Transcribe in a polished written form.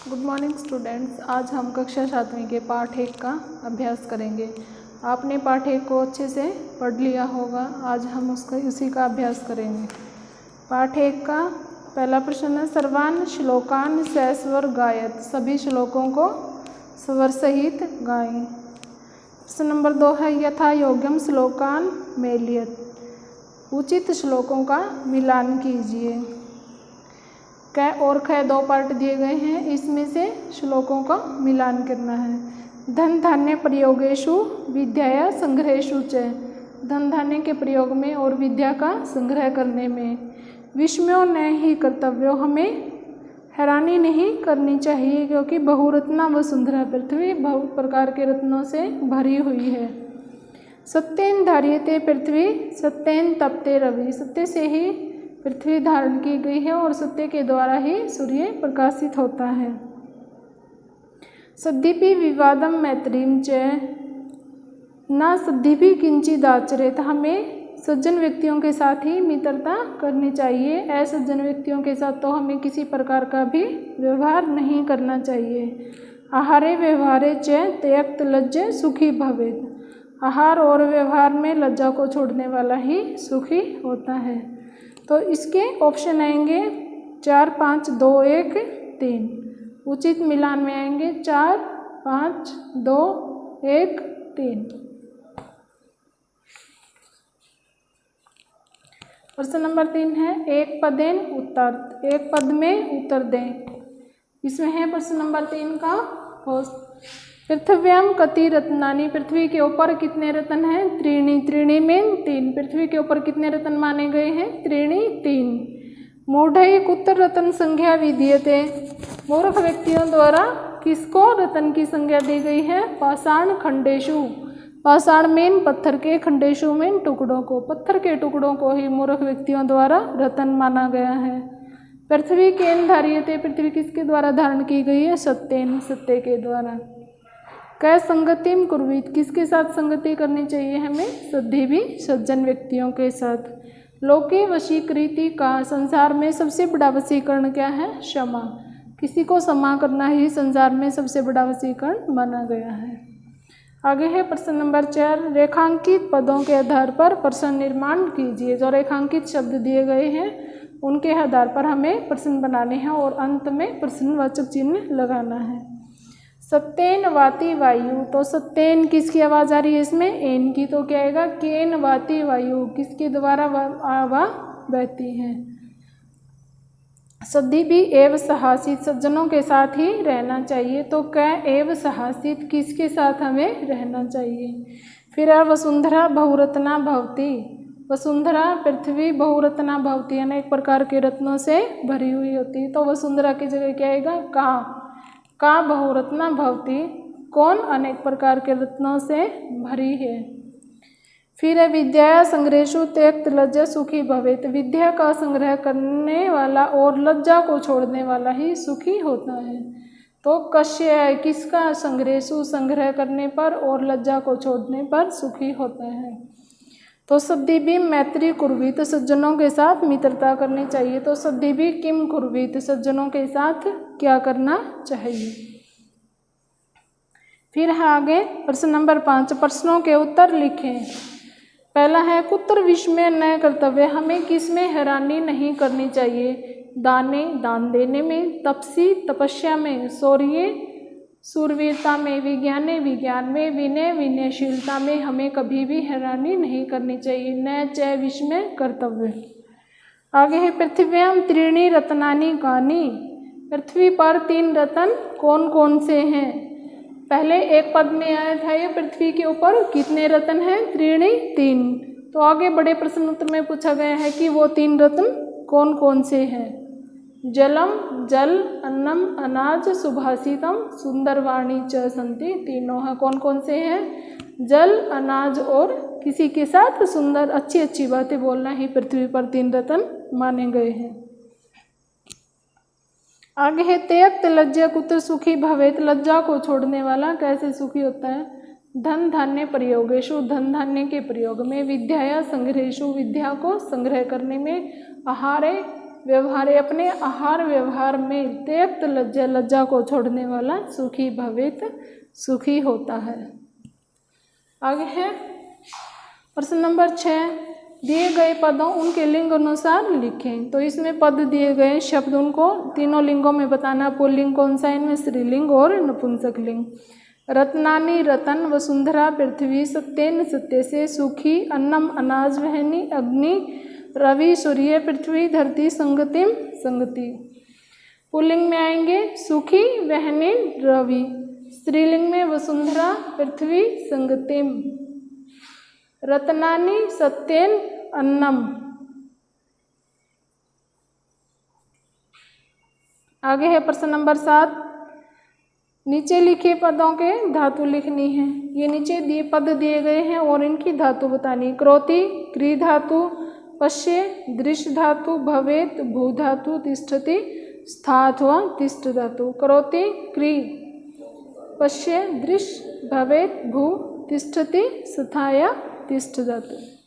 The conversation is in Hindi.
Good morning students. आज हम कक्षा 7वीं के पाठ 1 का अभ्यास करेंगे। आपने पाठ 1 को अच्छे से पढ़ लिया होगा। आज हम उसी का अभ्यास करेंगे। पाठ 1 का पहला प्रश्न है, सर्वान श्लोकान सस्वर गायत। सभी श्लोकों को स्वर सहित गाएं। प्रश्न नंबर 2 है, यथा योग्यम श्लोकान मेलियत। उचित श्लोकों का मिलान कीजिए। क और ख 2 पार्ट दिए गए हैं, इसमें से श्लोकों का मिलान करना है। धन धान्य प्रयोगेषु विद्याया संग्रहेषु च। धन धान्य के प्रयोग में और विद्या का संग्रह करने में। विस्मयो न ही कर्तव्यो, हमें हैरानी नहीं करनी चाहिए, क्योंकि बहुरत्ना वसुंधरा, पृथ्वी बहुत प्रकार के रत्नों से भरी हुई है। सत्येन धार्यते पृथ्वी सत्येन तपते रवि। सत्य से ही पृथ्वी धारण की गई है और सत्य के द्वारा ही सूर्य प्रकाशित होता है। सद्यपि विवादम मैत्रीम च न सद्यपि किंचिद आचरेत। हमें सज्जन व्यक्तियों के साथ ही मित्रता करनी चाहिए। असज्जन व्यक्तियों के साथ तो हमें किसी प्रकार का भी व्यवहार नहीं करना चाहिए। आहारे व्यवहारे च त्यक्त लज्ज सुखी भवेत्। आहार और व्यवहार में लज्जा को छोड़ने वाला ही सुखी होता है। तो इसके ऑप्शन आएंगे 4, 5, 2, 1, 3। उचित मिलान में आएंगे 4, 5, 2, 1, 3। प्रश्न नंबर 3 है, एक पदेन उत्तर। एक पद में उत्तर दें। इसमें है प्रश्न नंबर 3 का पृथ्व्याम कति रत्नानि। पृथ्वी के ऊपर कितने रत्न हैं? त्रीणि। त्रीणि में 3। पृथ्वी के ऊपर कितने रत्न माने गए हैं? त्रीणि 3। मूढ़ै कुत्र रत्न संज्ञा विधीयते। मूर्ख व्यक्तियों द्वारा किसको रत्न की संज्ञा दी गई है? पाषाण खंडेशु। पाषाण में पत्थर के, खंडेशु में टुकड़ों को। पत्थर के टुकड़ों को ही मूर्ख व्यक्तियों द्वारा रत्न माना गया है। पृथ्वी केन धार्यते। पृथ्वी किसके द्वारा धारण की गई है? सत्येन, सत्य के द्वारा। कै संगतिम कुर्वीत। किसके साथ संगति करनी चाहिए हमें? सद्य भी सज्जन व्यक्तियों के साथ। लोके वशीकृति का। संसार में सबसे बड़ा वशीकरण क्या है? क्षमा। किसी को क्षमा करना ही संसार में सबसे बड़ा वशीकरण माना गया है। आगे है प्रश्न नंबर 4, रेखांकित पदों के आधार पर प्रश्न निर्माण कीजिए। जो रेखांकित शब्द दिए गए हैं उनके आधार पर हमें प्रश्न बनाने हैं और अंत में प्रश्नवाचक चिन्ह लगाना है। सत्येन वाति वायु। तो सत्येन किसकी आवाज़ आ रही है इसमें? एन की। तो क्या आएगा? केन वाति वायु। किसके द्वारा हवा बहती है? सद्य भी एव सहासित। सज्जनों के साथ ही रहना चाहिए। तो कै एव सहासित, किसके साथ हमें रहना चाहिए? फिर वसुंधरा बहुरत्ना भवती। वसुंधरा पृथ्वी बहुरत्ना भवती, अनेक प्रकार के रत्नों से भरी हुई होती है। तो वसुंधरा की जगह क्या आएगा? का बहुरत्ना भवती। कौन अनेक प्रकार के रत्नों से भरी है। फिर विद्या संग्रहेषु त्यक्त लज्जा सुखी भवेत्। विद्या का संग्रह करने वाला और लज्जा को छोड़ने वाला ही सुखी होता है। तो कस्य किसका? संग्रहेषु, संग्रह करने पर और लज्जा को छोड़ने पर सुखी होता है। तो सद्य भी मैत्री कुर्वीत। सज्जनों के साथ मित्रता करनी चाहिए। तो सद्य भी किम कुर्वीत। सज्जनों के साथ क्या करना चाहिए। फिर है आगे प्रश्न नंबर 5, प्रश्नों के उत्तर लिखें। पहला है, कुत्र विस्मय न कर्तव्य। हमें किस में हैरानी नहीं करनी चाहिए? दाने, दान देने में। तपसी, तपस्या में। शौर्य, शूरवीरता में। विज्ञाने, विज्ञान में। विनय, विनयशीलता में हमें कभी भी हैरानी नहीं करनी चाहिए। न च विस्मय कर्तव्य। आगे है, पृथ्व्याम त्रीणि रत्नानि कानि। पृथ्वी पर 3 रत्न कौन कौन से हैं? पहले एक पद में आया था ये, पृथ्वी के ऊपर कितने रत्न हैं? त्रीणि 3। तो आगे बड़े प्रश्न उत्तर में पूछा गया है कि वो 3 रत्न कौन कौन से हैं? जलम, जल, अन्नम, अनाज, सुभाषितम, सुंदरवाणी च सन्ति। तीनों हैं। कौन कौन से हैं? जल, अनाज और किसी के साथ सुंदर अच्छी अच्छी बातें बोलना ही पृथ्वी पर 3 रत्न माने गए हैं। आगे है, त्यक्त लज्जा कुत्र सुखी भवेत्। लज्जा को छोड़ने वाला कैसे सुखी होता है? धन धान्य प्रयोगेषु। धन धान्य के प्रयोग में। विद्याया संग्रहेषु। विद्या को संग्रह करने में। आहारे व्यवहारे, अपने आहार व्यवहार में त्यक्त लज्जा, लज्जा को छोड़ने वाला, सुखी भवेत, सुखी होता है। आगे है प्रश्न नंबर 6, दिए गए पदों उनके लिंग अनुसार लिखें। तो इसमें पद दिए गए शब्द उनको तीनों लिंगों में बताना, पुल्लिंग कौन सा है इनमें, स्त्रीलिंग और नपुंसक लिंग। रत्नानि रतन, वसुंधरा पृथ्वी, सत्येन सत्य से, सुखी अन्नम अनाज, वहनी अग्नि, रवि सूर्य, पृथ्वी धरती, संगतिम संगति। पुल्लिंग में आएंगे सुखी, वहनी, रवि। स्त्रीलिंग में वसुंधरा पृथ्वी, संगतिम। रत्नानि सत्येन अन्नम। आगे है प्रश्न नंबर 7, नीचे लिखे पदों के धातु लिखनी है। ये नीचे दिए पद दिए गए हैं और इनकी धातु बतानी। क्रोति क्री धातु, पश्य दृश्य धातु, भवेत भू धातु, तिष्ठति स्था अथवा तिष्ठ धातु। क्रोति क्री, पश्य दृश्य, भवेत भू, तिष्ठति स्था या तिष्ठ धातु।